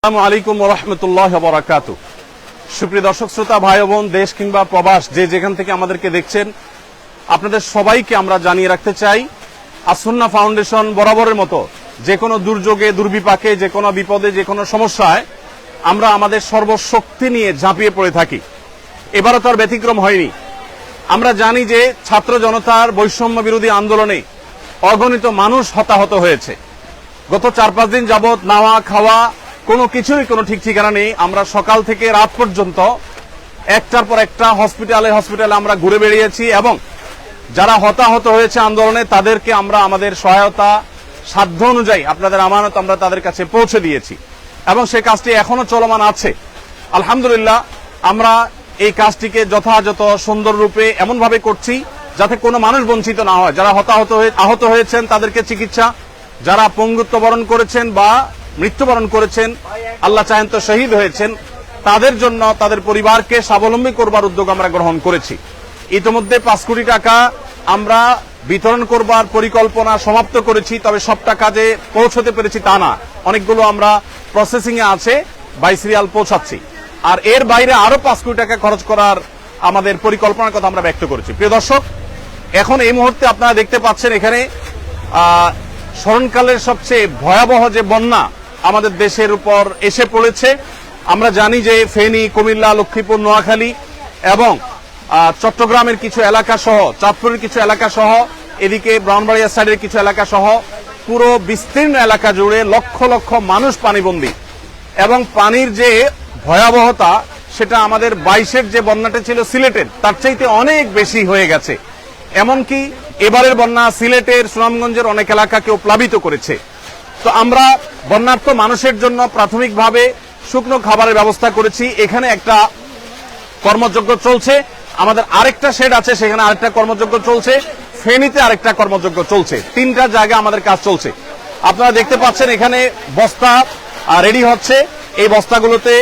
আসসালামু আলাইকুম ওয়া রাহমাতুল্লাহি ওয়া বারাকাতুহু। সুপ্রিয় দর্শক শ্রোতা ভাই ও বোন, দেশ কিংবা প্রবাস যে যেখান থেকে আমাদেরকে দেখছেন, আপনাদের সবাইকে আমরা জানিয়ে রাখতে চাই, আস-সুন্নাহ ফাউন্ডেশন বরাবরের মতো যে কোনো দুর্যোগে, দুর্বিপাকে, যে কোনো বিপদে, যে কোনো সমস্যায় আমরা আমাদের সর্বশক্তি নিয়ে ঝাঁপিয়ে পড়ে থাকি। এবারও তার ব্যতিক্রম হয়নি। আমরা জানি যে ছাত্র জনতার বৈষম্য বিরোধী আন্দোলনে অগণিত মানুষ হতাহত হয়েছে। গত 4-5 দিন যাবৎ নাওয়া খাওয়া কোনো কিছুরই কোনো ঠিক ঠিকানা নেই। আমরা সকাল থেকে রাত পর্যন্ত একটার পর একটা হসপিটালে আমরা ঘুরে বেরিয়েছি এবং যারা হতাহত হয়েছে আন্দোলনে তাদেরকে আমরা আমাদের সহায়তা সাধ্য অনুযায়ী, আপনাদের আমানত আমরা তাদের কাছে পৌঁছে দিয়েছি এবং সেই কাজটি এখনো চলমান আছে। আলহামদুলিল্লাহ, আমরা এই কাজটিকে যথাযথ সুন্দর রূপে এমনভাবে করছি যাতে কোনো মানুষ বঞ্চিত না হয়। যারা আহত হয়েছেন তাদেরকে চিকিৎসা, যারা পঙ্গুত্ব বরণ করেছেন বা মৃত্যুবরণ করেছেন, আল্লাহ চাহেন তো শহীদ হয়েছেন, তাদের জন্য তাদের পরিবারকে স্বাবলম্বী করবার উদ্যোগ আমরা গ্রহণ করেছি। ইতিমধ্যে 5 কোটি টাকা আমরা বিতরণ করবার পরিকল্পনা সমাপ্ত করেছি। তবে সব টাকা যে পৌঁছতে পেরেছি তা না, অনেকগুলো আমরা প্রসেসিং এ আছে, বাই সিরিয়াল পৌঁছাচ্ছি। আর এর বাইরে আরো 5 কোটি টাকা খরচ করার আমাদের পরিকল্পনার কথা আমরা ব্যক্ত করেছি। প্রিয় দর্শক, এখন এই মুহূর্তে আপনারা দেখতে পাচ্ছেন এখানে স্মরণকালের সবচেয়ে ভয়াবহ যে বন্যা আমাদের দেশের উপর এসে পড়েছে। আমরা জানি যে ফেনী, কুমিল্লা, লক্ষ্মীপুর, নোয়াখালী এবং চট্টগ্রামের কিছু এলাকা সহ, চাঁদপুরের কিছু এলাকা সহ, এদিকে ব্রাহ্মণবাড়িয়া সাইডের কিছু এলাকা সহ পুরো বিস্তীর্ণ এলাকা জুড়ে লক্ষ লক্ষ মানুষ পানিবন্দী এবং পানির যে ভয়াবহতা সেটা আমাদের 22-এর যে বন্যাটা ছিল সিলেটের তার চাইতে অনেক বেশি হয়ে গেছে। এমনকি এবারের বন্যা সিলেটের, সুনামগঞ্জের অনেক এলাকাকেও প্লাবিত করেছে। তো আমরা বন্যার্ত মানুষের জন্য প্রাথমিকভাবে শুকনো খাবারের ব্যবস্থা করেছি। এখানে একটা কর্মযজ্ঞ চলছে, আমাদের আরেকটা শেড আছে, সেখানে আরেকটা কর্মযজ্ঞ চলছে, ফেনীতে আরেকটা কর্মযজ্ঞ চলছে। 3টা জায়গায় আমাদের কাজ চলছে। আপনারা দেখতে পাচ্ছেন এখানে বস্তা রেডি হচ্ছে। এই বস্তাগুলোতে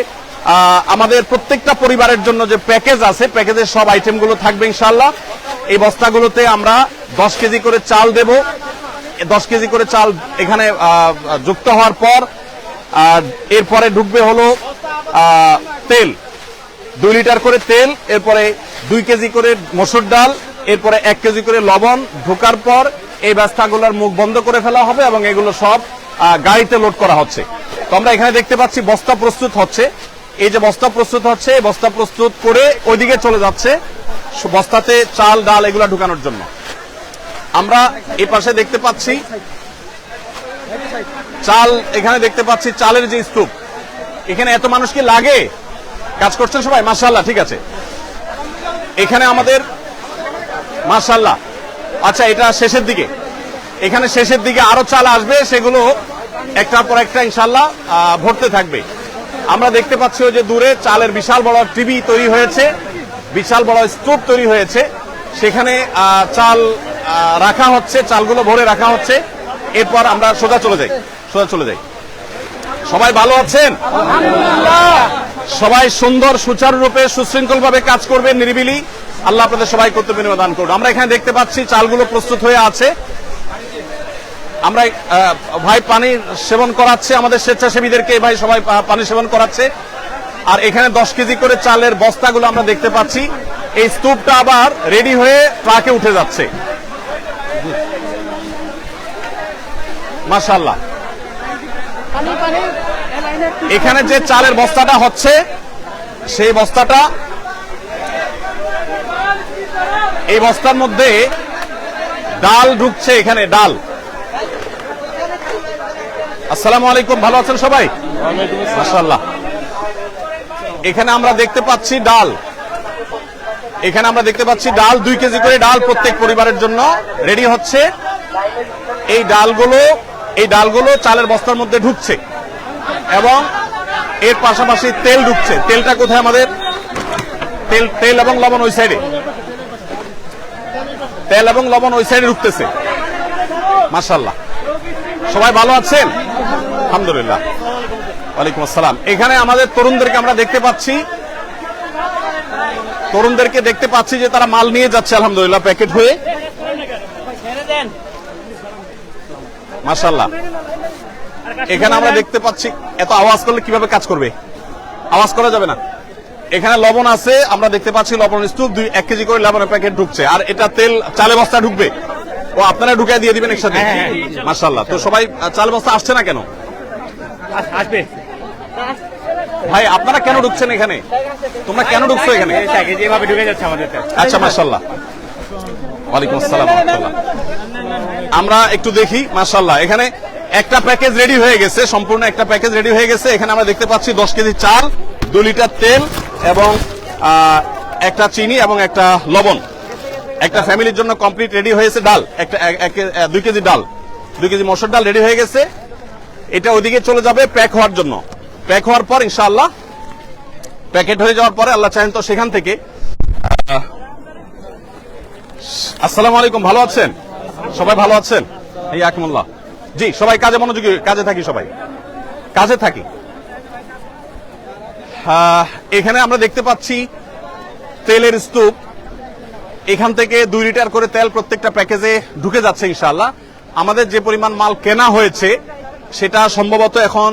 আমাদের প্রত্যেকটা পরিবারের জন্য যে প্যাকেজ আছে, প্যাকেজের সব আইটেমগুলো থাকবে ইনশাআল্লাহ। এই বস্তাগুলোতে আমরা 10 কেজি করে চাল দেব। 10 কেজি করে চাল এখানে যুক্ত হওয়ার পর এরপরে ঢুকবে হলো তেল, 2 লিটার করে তেল, এরপরে 2 কেজি করে মসুর ডাল, এরপরে 1 কেজি করে লবণ ঢোকার পর এই বস্তাগুলোর মুখ বন্ধ করে ফেলা হবে এবং এগুলো সব গাড়িতে লোড করা হচ্ছে। তো আমরা এখানে দেখতে পাচ্ছি বস্তা প্রস্তুত হচ্ছে। এই যে বস্তা প্রস্তুত হচ্ছে, এই বস্তা প্রস্তুত করে ওইদিকে চলে যাচ্ছে বস্তাতে চাল ডাল এগুলা ঢুকানোর জন্য। আমরা এই পাশে দেখতে পাচ্ছি চাল, এখানে দেখতে পাচ্ছি চালের যে স্তূপ। এখানে এত মানুষ কি লাগে? কাজ করছেন সবাই? মাশাআল্লাহ, ঠিক আছে। এখানে আমাদের মাশাআল্লাহ, আচ্ছা এটা শেষের দিকে, এখানে শেষের দিকে আরো চাল আসবে, সেগুলো একটার পর একটা ইনশাআল্লাহ ভরতে থাকবে। আমরা দেখতে পাচ্ছি ওই যে দূরে চালের বিশাল বড় টিভি তৈরি হয়েছে, বিশাল বড় স্তূপ তৈরি হয়েছে, সেখানে চাল রাখা হচ্ছে, চালগুলো ভরে রাখা হচ্ছে। এরপর আমরা সোজা চলে যাই। সবাই ভালো আছেন? সবাই সুন্দর সুচারুরূপে সুশৃঙ্খল ভাবে কাজ করবেন, নিরিবিলি। আল্লাহ আপনাদের সবাই কর্তব্য বিনিময় দান করুন। আমরা এখানে দেখতে পাচ্ছি চালগুলো প্রস্তুত হয়ে আছে। আমরা ভাই পানি সেবন করাচ্ছে আমাদের স্বেচ্ছাসেবীদেরকে, ভাই সবাই পানি সেবন করাচ্ছে। আর এখানে 10 কেজি করে চালের বস্তাগুলো আমরা দেখতে পাচ্ছি। এই স্তূপটা আবার রেডি হয়ে ট্রাকে উঠে যাচ্ছে। মাশাআল্লাহ, এখানে যে চালের বস্তাটা হচ্ছে সেই বস্তাটা, এই বস্তার মধ্যে ডাল ঢুকছে। এখানে ডাল। আসসালামু আলাইকুম, ভালো আছেন সবাই? মাশাআল্লাহ। এখানে আমরা দেখতে পাচ্ছি ডাল, এখানে আমরা দেখতে পাচ্ছি ডাল, 2 কেজি করে ডাল প্রত্যেক পরিবারের জন্য রেডি হচ্ছে। এই ডালগুলো চালের বস্তার মধ্যে ঢুকছে এবং এর পাশাপাশি তেল ঢুকছে। তেলটা কোথায় আমাদের? তেল এবং লবণ ওই সাইডে, তেল এবং লবণ ওই সাইডে ঢুকতেছে। মাশাআল্লাহ, সবাই ভালো আছেন? আলহামদুলিল্লাহ। ওয়ালাইকুম আসসালাম। এখানে আমাদের তরুণদেরকে আমরা দেখতে পাচ্ছি যে তারা মাল নিয়ে যাচ্ছে আলহামদুলিল্লাহ প্যাকেট হয়ে। মাশাআল্লাহ, এখানে আমরা দেখতে পাচ্ছি এত আওয়াজ করলে কিভাবে কাজ করবে, আওয়াজ করা যাবে না। এখানে লবণ আছে, আমরা দেখতে পাচ্ছি লবণ স্তূপ 1 কেজি করে লবণের প্যাকেট ঢুকছে, আর এটা তেল চালে বস্তা ঢুকবে, ও আপনারা ঢুকাই দিয়ে দিবেন একসাথে। মাশাআল্লাহ। তো সবাই চালে বস্তা আসছে না কেন? আসবে ভাই আপনারা কেন ঢুকছেন এখানে? তোমরা কেন ঢুকছো এখানে? যেভাবে ঢুকে যাচ্ছে আমাদের। আচ্ছা মাশাআল্লাহ। ওয়ালাইকুম আসসালাম ওয়া রাহমাতুল্লাহ। আমরা একটু দেখি। মাশাআল্লাহ, এখানে একটা প্যাকেজ রেডি হয়ে গেছে, সম্পূর্ণ একটা প্যাকেজ রেডি হয়ে গেছে। এখানে আমরা দেখতে পাচ্ছি 10 কেজি চাল, 2 লিটার তেল এবং একটা চিনি এবং একটা লবণ। একটা ফ্যামিলির জন্য কমপ্লিট রেডি হয়েছে। ডাল একটা 2 কেজি ডাল, 2 কেজি মসুর ডাল রেডি হয়ে গেছে। এটা ওইদিকে চলে যাবে প্যাক হওয়ার জন্য। প্যাক হওয়ার পর ইনশাআল্লাহ প্যাকেট হয়ে যাওয়ার পরে আল্লাহ চাহেন তো সেখান থেকে। আসসালামু আলাইকুম, ভালো আছেন সবাই? ভালো আছেন? এই আকিমুল্লাহ। জি, সবাই কাজে মনোযোগী, কাজে থাকি, সবাই কাজে থাকি। এখানে আমরা দেখতে পাচ্ছি তেলের স্তূপ। এখান থেকে 2 লিটার করে তেল প্রত্যেকটা প্যাকেজে ঢুকে যাচ্ছে ইনশাআল্লাহ। আমাদের যে পরিমাণ মাল কেনা হয়েছে সেটা সম্ভবত এখন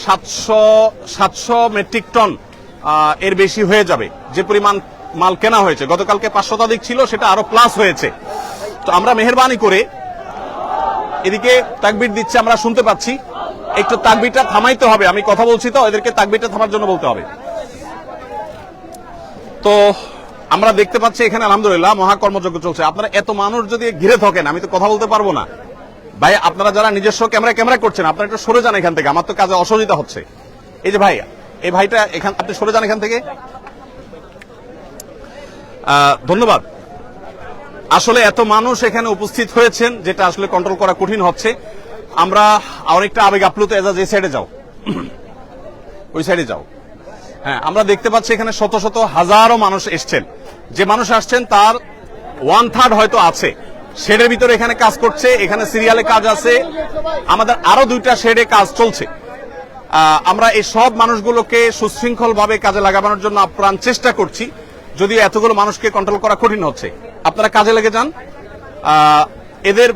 700 মেট্রিক টন এর বেশি হয়ে যাবে। যে পরিমাণ মাল কেনা হয়েছে, গতকালকে 500 শতাধিক ছিল, সেটা আরো প্লাস হয়েছে। তো আমরা মেহেরবানি করে, এদিকে তাকবীর দিচ্ছে, আমরা শুনতে পাচ্ছি, একটু তাকবীরটা থামাইতে হবে। আমি কথা বলছি তো, এদেরকে তাকবীরটা থামার জন্য বলতে হবে। তো আমরা দেখতে পাচ্ছি এখানে আলহামদুলিল্লাহ মহাকর্মযজ্ঞ চলছে। আপনারা এত মানুষ যদি ঘিরে থাকেন, আমি তো কথা বলতে পারবো না। ভাই আপনারা যারা নিজস্ব ক্যামেরা করছেন, আপনারা একটু সরে যান এখান থেকে, আমার তো কাজে অসুবিধা হচ্ছে। এই যে ভাই, এই ভাইটা এখান, আপনি সরে যান এখান থেকে। ধন্যবাদ। আসলে এত মানুষ এখানে উপস্থিত হয়েছেন, যেটা আসলে কন্ট্রোল করা কঠিন হচ্ছে। আমরা অনেকটা আবেগ আপ্লুত। এজাজ এই সাইডে যাও, ওই সাইডে যাও। হ্যাঁ, আমরা দেখতে পাচ্ছি এখানে শত শত হাজারো মানুষ এসছেন। যে মানুষ আসছেন তার 1/3 হয়তো আছে শেডের ভিতরে, এখানে কাজ করছে। এখানে সিরিয়ালে কাজ আছে, আমাদের আরো 2টা শেডে কাজ চলছে। আমরা এই সব মানুষগুলোকে সুশৃঙ্খল ভাবে কাজে লাগানোর জন্য আপ্রাণ চেষ্টা করছি, যদিও এতগুলো মানুষকে কন্ট্রোল করা কঠিন হচ্ছে। আপনারা কাজে লেগে যান। এদের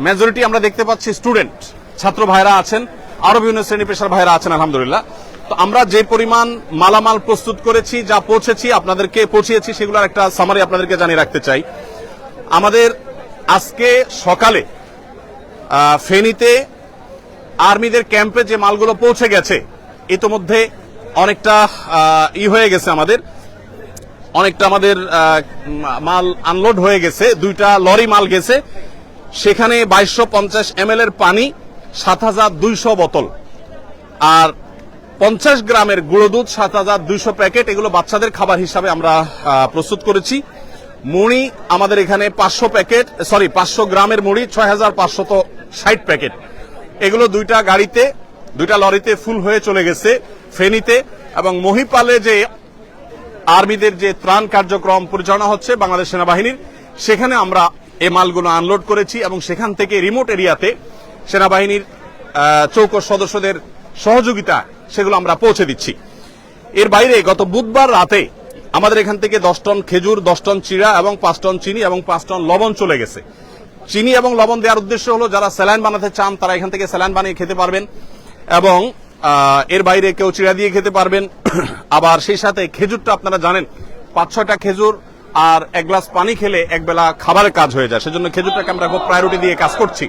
মেজরিটি আমরা দেখতে পাচ্ছি স্টুডেন্ট, ছাত্র ভাইরা আছেন, আরো বিভিন্ন শ্রেণী পেশার ভাইরা আছেন আলহামদুলিল্লাহ। তো আমরা যে পরিমাণ মালামাল প্রস্তুত করেছি, যা পৌঁছেছি আপনাদেরকে পৌঁছিয়েছি, সেগুলোর একটা সামারি আপনাদেরকে জানিয়ে রাখতে চাই। আমাদের আজকে সকালে ফেনীতে আর্মিদের ক্যাম্পে যে মালগুলো পৌঁছে গেছে, ইতোমধ্যে অনেকটা হয়ে গেছে, অনেকটা আমাদের মাল আনলোড হয়ে গেছে। 2টা লরি মাল গেছে, সেখানে 2250 ml এর পানি, 7200 বোতল, আর 50 গ্রামের গুঁড়ো দুধ 7200 প্যাকেট। এগুলো বাচ্চাদের খাবার হিসাবে আমরা প্রস্তুত করেছি। মুড়ি আমাদের এখানে 500 গ্রামের মুড়ি 6560 প্যাকেট। এগুলো 2টা গাড়িতে, 2টা লরিতে ফুল হয়ে চলে গেছে ফেনীতে। এবং মহিপালে যে আর্মিদের যে ত্রাণ কার্যক্রম পরিচালনা হচ্ছে বাংলাদেশ সেনাবাহিনীর, সেখানে আমরা এই মালগুলো আনলোড করেছি এবং সেখান থেকে রিমোট এরিয়াতে সেনাবাহিনীর চৌকস সদস্যদের সহযোগিতা সেগুলো আমরা পৌঁছে দিচ্ছি। এর বাইরে গত বুধবার রাতে আমাদের এখান থেকে 10 টন খেজুর, 10 টন চিড়া এবং 5 টন চিনি এবং 5 টন লবণ চলে গেছে। চিনি এবং লবণ দেওয়ার উদ্দেশ্য হলো যারা স্যালাইন বানাতে চান তারা এখান থেকে স্যালাইন বানিয়ে খেতে পারবেন, এবং এর বাইরে কেউ চিড়া দিয়ে খেতে পারবেন। আবার সেই সাথে খেজুরটা আপনারা জানেন 5-6টা খেজুর আর 1 গ্লাস পানি খেলে একবেলা খাবারের কাজ হয়ে যায়, সেজন্য খেজুরটাকে আমরা খুব প্রায়োরিটি দিয়ে কাজ করছি।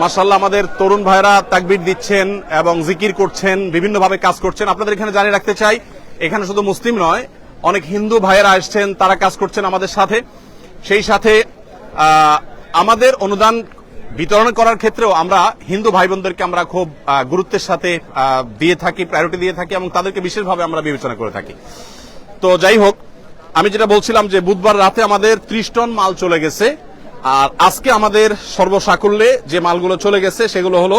মাশাআল্লাহ, আমাদের তরুণ ভাইরা তাকবীর দিচ্ছেন এবং জিকির করছেন, বিভিন্নভাবে কাজ করছেন। আপনাদের এখানে জানিয়ে রাখতে চাই, এখানে শুধু মুসলিম নয়, অনেক হিন্দু ভাইয়েরা আসছেন, তারা কাজ করছেন আমাদের সাথে। সেই সাথে আমাদের অনুদান বিতরণ করার ক্ষেত্রেও আমরা হিন্দু ভাই বোনদেরকে আমরা খুব গুরুত্বের সাথে দিয়ে থাকি, প্রায়োরিটি দিয়ে থাকি, এবং তাদেরকে বিশেষভাবে আমরা বিবেচনা করে থাকি। তো যাই হোক, আমি যেটা বলছিলাম যে বুধবার রাতে আমাদের 30 টন মাল চলে গেছে, আর আজকে আমাদের সর্বসাকুল্যে যে মালগুলো চলে গেছে সেগুলো হলো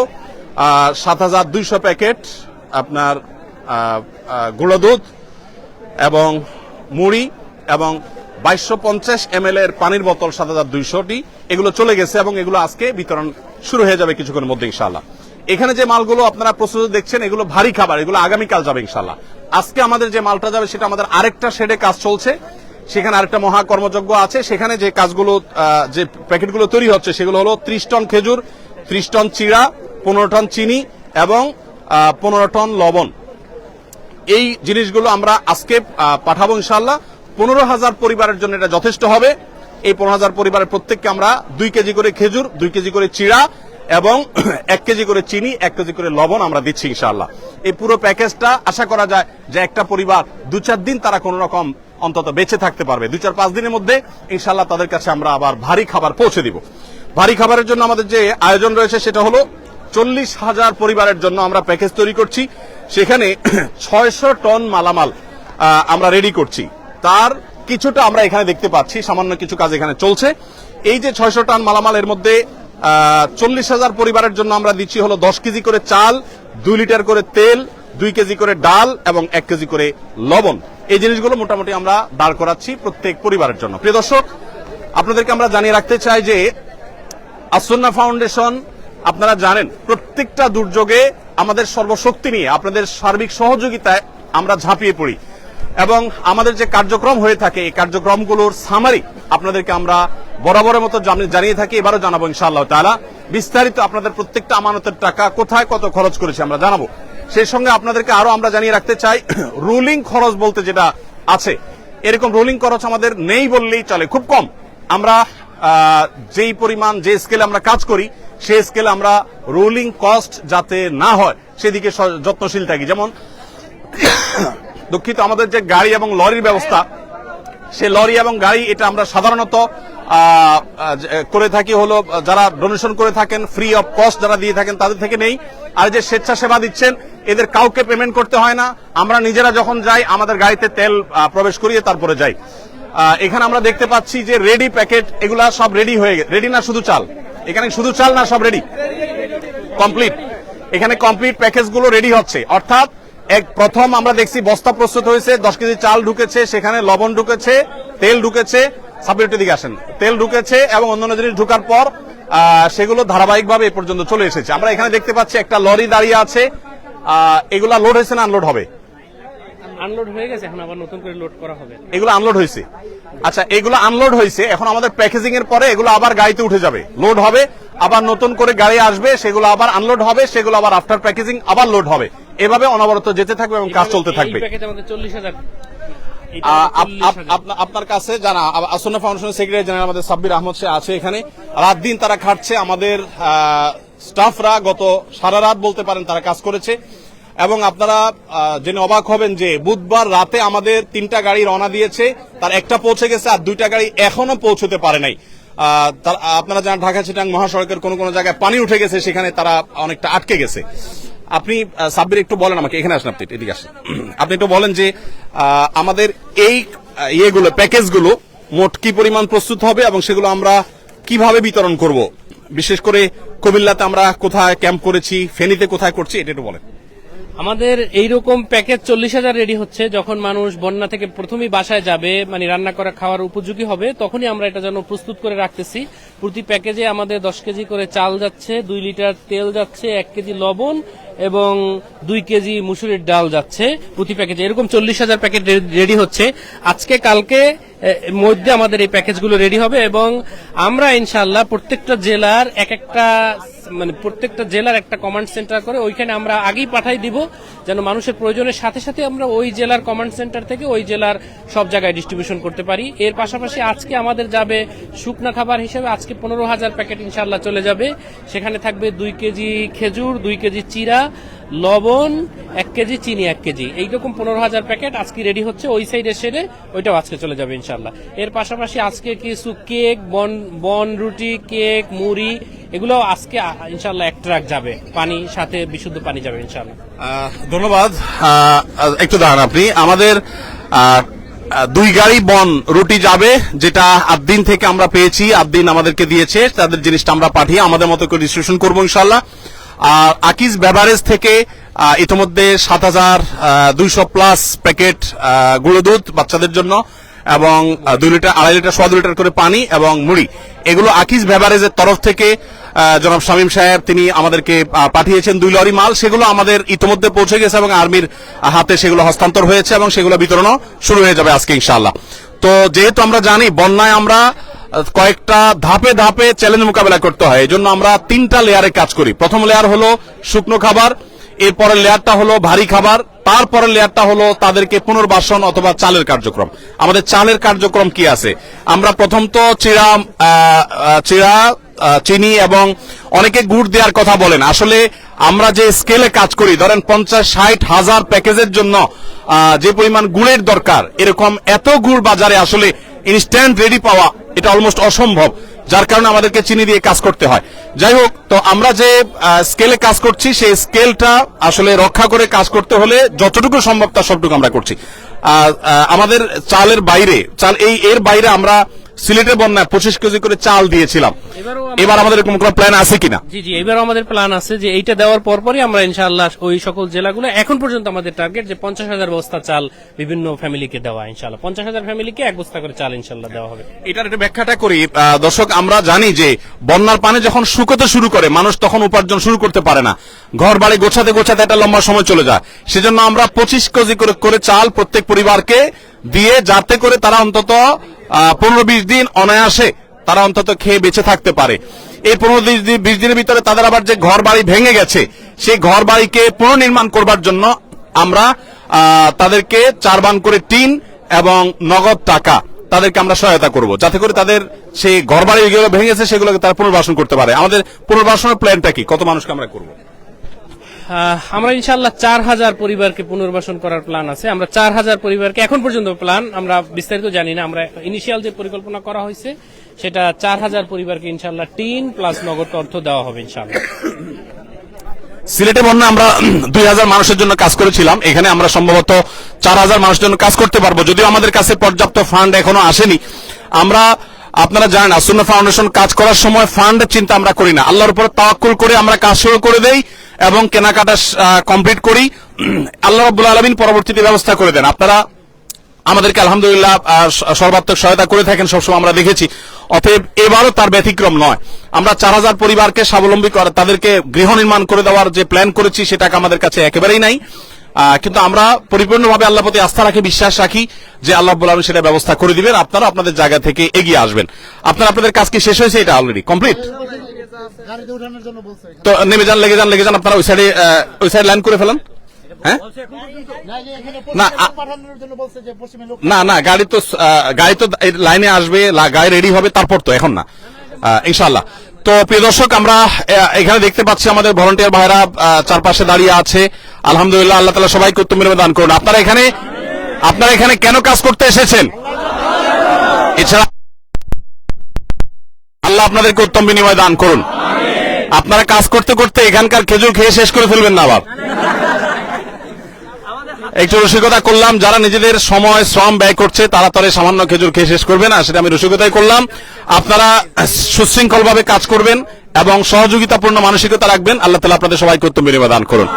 7200 প্যাকেট আপনার গুঁড়ো দুধ এবং মুড়ি এবং 2250 ml এর পানির বোতল 7200টি, এগুলো চলে গেছে এবং এগুলো আজকে বিতরণ শুরু হয়ে যাবে কিছুক্ষণের মধ্যে ইনশাআল্লাহ। এখানে যে মালগুলো আপনারা প্রস্তুত দেখছেন এগুলো ভারী খাবার, এগুলো আগামীকাল যাবে ইনশাআল্লাহ। আজকে আমাদের যে মালটা যাবে সেটা আমাদের আরেকটা শেডে কাজ চলছে, সেখানে আরেকটা মহা কর্মযজ্ঞ আছে। সেখানে যে কাজগুলো যে প্যাকেটগুলো তৈরি হচ্ছে সেগুলো হলো 30 টন খেজুর, 30 টন চিড়া, 15 টন চিনি এবং 15 টন লবণ। এই জিনিসগুলো আমরা আজকে পাঠাবো ইনশাআল্লাহ। 15,000 পরিবারের জন্য এটা যথেষ্ট হবে। এই 15,000 পরিবারের প্রত্যেককে আমরা 2 কেজি করে খেজুর, 2 কেজি করে চিড়া এবং 1 কেজি করে চিনি, 1 কেজি করে লবণ আমরা দিচ্ছি ইনশাআল্লাহ। এই পুরো প্যাকেজটা আশা করা যায় যে একটা পরিবার 2-4 দিন তারা কোন রকম অন্তত বেঁচে থাকতে পারবে। 2-4-5 দিনের মধ্যে ইনশাআল্লাহ তাদের কাছে আমরা আবার ভারী খাবার পৌঁছে দিব। ভারী খাবারের জন্য আমাদের যে আয়োজন রয়েছে সেটা হলো 40,000 পরিবারের জন্য আমরা প্যাকেজ তৈরি করছি। সেখানে 600 টন মালামাল আমরা রেডি করছি। তার কিছুটা আমরা এখানে দেখতে পাচ্ছি, সামান্য কিছু কাজ এখানে চলছে। এই যে 600 টন মালামাল, এর মধ্যে 40,000 পরিবারের জন্য আমরা দিচ্ছি হলো 10 কেজি করে চাল, 2 লিটার করে তেল, 2 কেজি করে ডাল এবং 1 কেজি করে লবণ। এই জিনিসগুলো মোটামুটি আমরা দাঁড় করাচ্ছি প্রত্যেক পরিবারের জন্য। প্রিয় দর্শক, আপনাদেরকে আমরা জানিয়ে রাখতে চাই যে আসুন্নাহ ফাউন্ডেশন, আপনারা জানেন প্রত্যেকটা দুর্যোগে আমাদের সর্বশক্তি নিয়ে আপনাদের সার্বিক সহযোগিতায় আমরা ঝাঁপিয়ে পড়ি এবং আমাদের যে কার্যক্রম হয়ে থাকে এই কার্যক্রমগুলোর সামারি আপনাদেরকে আমরা বরাবরের মতো জানিয়ে থাকি, এবারও জানাবো ইনশাআল্লাহ তাআলা। বিস্তারিত আপনাদের প্রত্যেকটা আমানতের টাকা কোথায় কত খরচ করেছে আমরা জানাবো। সেই সঙ্গে আপনাদেরকে আরো আমরা জানিয়ে রাখতে চাই, রুলিং খরচ বলতে যেটা আছে, এরকম রুলিং খরচ আমাদের নেই বললেই চলে, খুব কম। আমরা যেই পরিমাণ যে স্কেলে আমরা কাজ করি সেই স্কেলে আমরা রুলিং কস্ট যাতে না হয় সেদিকে যত্নশীল থাকি। যেমন দুঃখিত, আমাদের যে গাড়ি এবং লরির ব্যবস্থা, সে লরি এবং গাড়ি এটা আমরা সাধারণত করে থাকি হলো যারা ডোনেশন করে থাকেন, ফ্রি অফ কস্ট যারা দিয়ে থাকেন তাদের থেকে নেই। আর যে স্বেচ্ছাসেবা দিচ্ছেন এদের কাউকে পেমেন্ট করতে হয় না। আমরা নিজেরা যখন যাই আমাদের গাড়িতে তেল প্রবেশ করিয়ে তারপরে যাই। এখানে আমরা দেখতে পাচ্ছি যে রেডি প্যাকেট, এগুলা সব রেডি হয়ে গেছে। রেডি না শুধু চাল? এখানে শুধু চাল না, সব রেডি কমপ্লিট। এখানে কমপ্লিট প্যাকেজ গুলো রেডি হচ্ছে। অর্থাৎ প্রথম আমরা দেখছি বস্তা প্রস্তুত হয়েছে, 10 কেজি চাল ঢুকেছে, সেখানে লবণ ঢুকেছে, তেল ঢুকেছে, সাবজেক্টের দিকে আসেন, তেল ঢুকেছে এবং অন্যান্য জিনিস ঢোকার পর সেগুলো ধারাবাহিকভাবে এ পর্যন্ত চলে এসেছে। আমরা এখানে দেখতে পাচ্ছি একটা লরি দাঁড়িয়ে আছে। এগুলা লোড হয়েছে না আনলোড হবে? আনলোড হয়ে গেছে, এখন আবার নতুন করে লোড করা হবে। এগুলো আনলোড হয়েছে। আচ্ছা, এগুলো আনলোড হয়েছে, এখন আমাদের প্যাকেজিং এর পরে এগুলো আবার গাড়িতে উঠে যাবে, লোড হবে, আবার নতুন করে গাড়ি আসবে, সেগুলো আবার আনলোড হবে, সেগুলো আবার আফটার প্যাকেজিং আবার লোড হবে। এভাবে অনবরত যেতে থাকবে এবং কাজ চলতে থাকবে। এই প্যাকেজ আমাদের 40,000। আপনার কাছে জানা আসুন্নাহ ফাউন্ডেশনের সেক্রেটারি জেনারেল আমাদের সাব্বির আহমদ সে আছে এখানে। রাত দিন তারা খাটছে, আমাদের স্টাফরা গত সারা রাত বলতে পারেন তারা কাজ করেছে। এবং আপনারা জেনে অবাক হবেন যে বুধবার রাতে আমাদের 3টা গাড়ি রওনা দিয়েছে, তার একটা পৌঁছে গেছে আর 2টা গাড়ি এখনো পৌঁছতে পারে নাই। আপনারা জানেন ঢাকা চিটাং মহাসড়কের কোন কোন জায়গায় পানি উঠে গেছে, সেখানে তারা অনেকটা আটকে গেছে। আপনি সাব্বির একটু বলেন আমাকে, এখানে আসেন, আপনি এদিকে আসেন, আপনি একটু বলেন যে আমাদের এই ইয়েগুলো প্যাকেজগুলো মোট কি পরিমাণ প্রস্তুত হবে এবং সেগুলো আমরা কিভাবে বিতরণ করব, বিশেষ করে কুমিল্লাতে আমরা কোথায় ক্যাম্প করেছি, ফেনীতে কোথায় করছি, এটা একটু বলেন। আমাদের এইরকম প্যাকেজ 40,000 রেডি হচ্ছে। যখন মানুষ বন্যা থেকে প্রথমেই বাসায় যাবে, মানে রান্না করা খাওয়ার উপযোগী হবে, তখনই আমরা এটা যেন প্রস্তুত করে রাখতেছি। প্রতি প্যাকেজে আমাদের 10 কেজি করে চাল যাচ্ছে, 2 লিটার তেল যাচ্ছে, 1 কেজি লবণ এবং 2 কেজি মুসুরির ডাল যাচ্ছে প্রতি প্যাকেজে। এরকম 40,000 প্যাকেট রেডি হচ্ছে। আজকে কালকে মধ্যে আমাদের এই প্যাকেজগুলো রেডি হবে এবং আমরা ইনশাআল্লাহ প্রত্যেকটা জেলার প্রত্যেকটা জেলার একটা কমান্ড সেন্টার করে ওইখানে আমরা আগেই পাঠাই দিব, যেন মানুষের প্রয়োজনের সাথে সাথে আমরা ওই জেলার কমান্ড সেন্টার থেকে ওই জেলার সব জায়গায় ডিস্ট্রিবিউশন করতে পারি। এর পাশাপাশি আজকে আমাদের যাবে শুকনা খাবার হিসেবে, আজকে 15,000 প্যাকেট ইনশাআল্লাহ চলে যাবে। সেখানে থাকবে 2 কেজি খেজুর, 2 কেজি চিরা, লবণ, 1 কেজি চিনি, 1 কেজি, এইরকম 15,000 প্যাকেট আজকে রেডি হচ্ছে। ওই সাইডে সেরে ওইটাও আজকে চলে যাবে ইনশাআল্লাহ। এর পাশাপাশি আজকে কিছু কেক, বন রুটি, কেক, মুড়ি, এগুলো আজকে ইনশাআল্লাহ 1 ট্রাক যাবে। পানি সাথে বিশুদ্ধ পানি যাবে ইনশাআল্লাহ। ধন্যবাদ। একটু দাঁড়ান আপনি, আমাদের 2 গাড়ি বন রুটি যাবে, যেটা আদ্দিন থেকে আমরা পেয়েছি, আদ্দিন আমাদেরকে দিয়েছে, তাদের জিনিসটা আমরা পাঠিয়ে আমাদের মতো করে ডিস্ট্রিবিউশন করবো ইনশাআল্লাহ। আর আকিজ বেভারেজ থেকে ইতিমধ্যে 7,200 প্লাস প্যাকেট গুঁড়ো দুধ বাচ্চাদের জন্য এবং 2 লিটার, 2.5 লিটার, 2.25 লিটার করে পানি এবং মুড়ি, এগুলো আকিজ বেভারেজের তরফ থেকে জনাব শামীম সাহেব তিনি আমাদেরকে পাঠিয়েছেন 2 লরি মাল। সেগুলো আমাদের ইতিমধ্যে পৌঁছে গেছে এবং আর্মির হাতে সেগুলো হস্তান্তর হয়েছে এবং সেগুলো বিতরণও শুরু হয়ে যাবে আজকে ইনশাআল্লাহ। তো যেহেতু আমরা জানি বন্যায় আমরা কয়েকটা ধাপে ধাপে চ্যালেঞ্জ মোকাবেলা করতে হয়, এই জন্য আমরা 3টা লেয়ারে কাজ করি। প্রথম লেয়ার হলো শুকনো খাবার, এরপরের লেয়ারটা হলো ভারী খাবার, তারপরের লেয়ারটা হলো তাদেরকে পুনর্বাসন অথবা চালের কার্যক্রম। আমাদের চালের কার্যক্রম কি আছে? আমরা প্রথম তো চিড়া, চিনি এবং অনেকে গুড় দেওয়ার কথা বলেন। আসলে আমরা যে স্কেলে কাজ করি, ধরেন 50-60 হাজার প্যাকেজের জন্য যে পরিমাণ গুড়ের দরকার, এরকম এত গুড় বাজারে আসলে ইনস্ট্যান্ট রেডি পাওয়া এটা অলমোস্ট অসম্ভব, যার কারণে আমাদেরকে চিনি দিয়ে কাজ করতে হয়। যাই হোক, তো আমরা যে স্কেলে কাজ করছি সেই স্কেলটা আসলে রক্ষা করে কাজ করতে হলে যতটুকু সম্ভব তার সবটুকু আমরা করছি। আমাদের চালের বাইরে এর বাইরে আমরা সিলেটের বন্যায় 25 কেজি করে চাল দিয়েছিলাম। এবার আমাদের এরকম কোনো প্ল্যান আছে কিনা? জি জি, এবারও আমাদের প্ল্যান আছে যে এইটা দেওয়ার পরপরই আমরা ইনশাআল্লাহ ওই সকল জেলাগুলো, এখন পর্যন্ত আমাদের টার্গেট যে 50,000 বস্তা চাল বিভিন্ন ফ্যামিলিকে দেওয়া, ইনশাআল্লাহ 50,000 ফ্যামিলিকে 1 বস্তা করে চাল ইনশাআল্লাহ দেওয়া হবে। এটার একটু ব্যাখ্যাটা করি দর্শক। আমরা জানি যে বন্যার পানি যখন শুকোতে শুরু করে মানুষ তখন উপার্জন শুরু করতে পারে না, ঘর বাড়ি গোছাতে গোছাতে একটা লম্বা সময় চলে যায়। সেজন্য আমরা 25 কেজি করে চাল প্রত্যেক পরিবারকে দিয়ে, যাতে করে তারা অন্তত 15-20 দিন অনায়াসে তারা অন্তত খেয়ে বেঁচে থাকতে পারে। এই 15-20 দিনের ভিতরে তাদের আবার যে ঘর বাড়ি ভেঙে গেছে সেই ঘর বাড়িকে পুনর্নির্মাণ করবার জন্য আমরা তাদেরকে 4 বান করে টিন এবং নগদ টাকা তাদেরকে আমরা সহায়তা করব, যাতে করে তাদের সেই ঘর বাড়ি যেগুলো ভেঙেছে সেগুলোকে তারা পুনর্বাসন করতে পারে। আমাদের পুনর্বাসনের প্ল্যানটা কি? কত মানুষকে আমরা করব? আমরা ইনশাআল্লাহ 4,000 পরিবারকে পুনর্বাসন করার প্ল্যান আছে। আমরা 4,000 পরিবারকে এখন পর্যন্ত প্ল্যান, আমরা বিস্তারিত জানি না, আমরা ইনিশিয়াল যে পরিকল্পনা করা হয়েছে সেটা 4,000 পরিবারকে ইনশাআল্লাহ টিন প্লাস নগদ অর্থ দেওয়া হবে ইনশাআল্লাহ। সিলেটে বন্যা আমরা 2,000 মানুষের জন্য কাজ করেছিলাম, এখানে আমরা সম্ভবত 4,000 মানুষের জন্য কাজ করতে পারবো, যদিও আমাদের কাছে পর্যাপ্ত ফান্ড এখনো আসেনি। আমরা, আপনারা জানেন, আসুন্নাহ ফাউন্ডেশন কাজ করার সময় ফান্ডের চিন্তা আমরা করি না, আল্লাহর উপর তাওয়াক্কুল করে আমরা কাজ শুরু করে দেই এবং কেনাকাটা কমপ্লিট করি। আল্লাহ রাব্বুল আলামিন পরবর্তীতে ব্যবস্থা করে দেন। আপনারা আমাদেরকে আলহামদুলিল্লাহ সর্বাত্মক সহায়তা করে থাকেন, সবসময় আমরা দেখেছি। অতএব এবারও তার ব্যতিক্রম নয়। আমরা 4,000 পরিবারকে স্বাবলম্বী করে তাদেরকে গৃহ নির্মাণ করে দেওয়ার যে প্ল্যান করেছি সেটা আমাদের কাছে একেবারেই নাই, কিন্তু আমরা পরিপূর্ণভাবে আল্লাহর প্রতি আস্থা রাখি, বিশ্বাস রাখি যে আল্লাহ রাব্বুল আলামিন সেটা ব্যবস্থা করে দিবেন। আপনারা আপনাদের জায়গা থেকে এগিয়ে আসবেন। আপনাদের কাজ কি শেষ হয়েছে? এটা অলরেডি কমপ্লিট। তো নেমে যান, লেগে যান। আপনারা ওই সাইড লাইন করে ফেলেন। হ্যাঁ, না, গাড়ি তো লাইনে আসবে, গাড়ি রেডি হবে, তারপর তো, এখন না, ইনশাআল্লাহ। তো প্রিয় দর্শক, আমরা এখানে দেখতে পাচ্ছি আমাদের ভলান্টিয়ার ভাইরা চারপাশে দাঁড়িয়ে আছে। আলহামদুলিল্লাহ, আল্লাহ তাআলা সবাইকে উত্তম বিনিময় দান করুন। আপনারা এখানে কেন কাজ করতে এসেছেন? এছাড়া আল্লাহ আপনাদেরকে উত্তম বিনিময় দান করুন। আপনারা কাজ করতে করতে এখানকার খেজুর খেয়ে শেষ করে ফেলবেন না আবার। একটু রসিকতা করলাম, যারা নিজেদের সময় শ্রম ব্যয় করছে তারা তো সামান্য খেজুর খেয়ে শেষ করবে না, সেটা আমি রসিকতাই করলাম। আপনারা সুশৃঙ্খল ভাবে কাজ করবেন এবং সহযোগিতাপূর্ণ মানসিকতা রাখবেন। আল্লাহ তাআলা আপনাদের সবাইকে উত্তম বিনিময় দান করুন।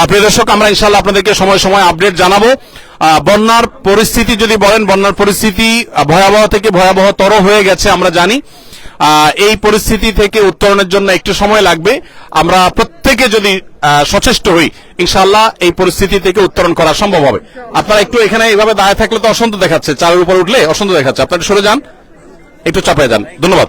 প্রিয় দর্শক, আমরা ইনশাআল্লাহ আপনাদেরকে সময় সময় আপডেট জানাবো। বন্যার পরিস্থিতি যদি বলেন, বন্যার পরিস্থিতি ভয়াবহ থেকে ভয়াবহতর হয়ে গেছে আমরা জানি। এই পরিস্থিতি থেকে উত্তরণের জন্য একটু সময় লাগবে। আমরা প্রত্যেকে যদি সচেষ্ট হই, ইনশাআল্লাহ এই পরিস্থিতি থেকে উত্তরণ করা সম্ভব হবে। আপনারা একটু এখানে এইভাবে দাঁড়িয়ে থাকলে তো অসন্ত দেখাচ্ছে, চালের উপর উঠলে অসন্ত দেখাচ্ছে, আপনারা সরে যান, একটু চাপায় যান। ধন্যবাদ।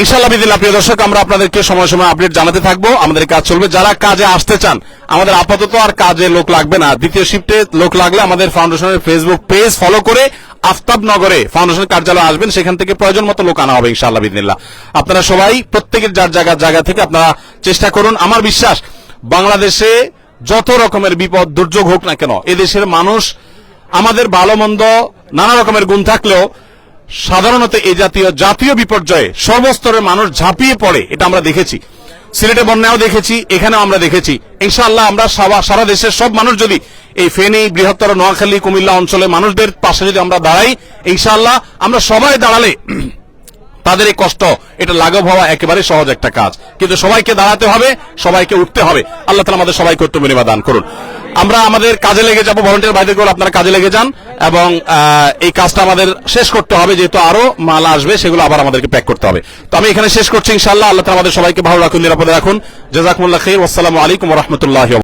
ইনশাআল্লাহ বিদিল্লাহ। প্রিয় দর্শক, আমরা আপনাদেরকে সময় সময় আপডেট জানাতে থাকবো। আমাদের কাজ চলবে। যারা কাজে আসতে চান, আমাদের আপাতত আর কাজে লোক লাগবে না। দ্বিতীয় শিফটে লোক লাগলে আমাদের ফাউন্ডেশনের ফেসবুক পেজ ফলো করে আফতাবনগরে ফাউন্ডেশনের কার্যালয়ে আসবেন, সেখান থেকে প্রয়োজন মতো লোক আনা হবে ইনশাআল্লাহ বিদিল্লাহ। আপনারা সবাই প্রত্যেকের যার জায়গা থেকে আপনারা চেষ্টা করুন। আমার বিশ্বাস, বাংলাদেশে যত রকমের বিপদ দুর্যোগ হোক না কেন, এদেশের মানুষ, আমাদের ভালো মন্দ নানা রকমের গুণ থাকলেও সাধারণত এই জাতীয় বিপর্যয়ে সর্বস্তরের মানুষ ঝাঁপিয়ে পড়ে, এটা আমরা দেখেছি। সিলেটে বন্যাও দেখেছি, এখানেও আমরা দেখেছি। ইনশাআল্লাহ আমরা সারা দেশের সব মানুষ যদি এই ফেনী, বৃহত্তর নোয়াখালী, কুমিল্লা অঞ্চলে মানুষদের পাশে যদি আমরা দাঁড়াই, ইনশাআল্লাহ আমরা সবাই দাঁড়ালে তাদের এই কষ্ট এটা লাঘব হওয়া একেবারে সহজ একটা কাজ। কিন্তু সবাইকে দাঁড়াতে হবে, সবাইকে উঠতে হবে। আল্লাহ তাআলা আমাদের সবাইকে উত্তম বিনিময় দান করুন। আমরা আমাদের কাজে লেগে যাব। ভলান্টিয়ার ভাইদের বলে আপনারা কাজে লেগে যান এবং এই কাজটা আমাদের শেষ করতে হবে, যেহেতু আরো মাল আসবে, সেগুলো আবার আমাদেরকে প্যাক করতে হবে। তো আমি এখানে শেষ করছি। ইনশাআল্লাহ আল্লাহ তাআলা আমাদের সবাইকে ভালো রাখুন, নিরাপদে রাখুন। জাযাকুমুল্লাহ খাইর। ওয়াসসালামু আলাইকুম ওয়া রাহমাতুল্লাহি।